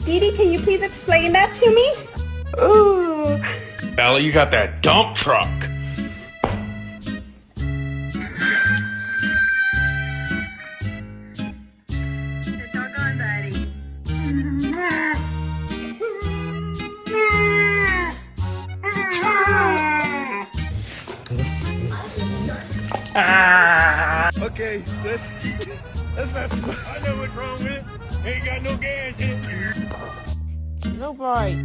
Dee Dee, can you please explain that to me? Ooh. Bella, you got that dump truck. It's all gone, buddy. Okay, that's not supposed to. I know what's wrong with it. Ain't got no gas in it. No bite.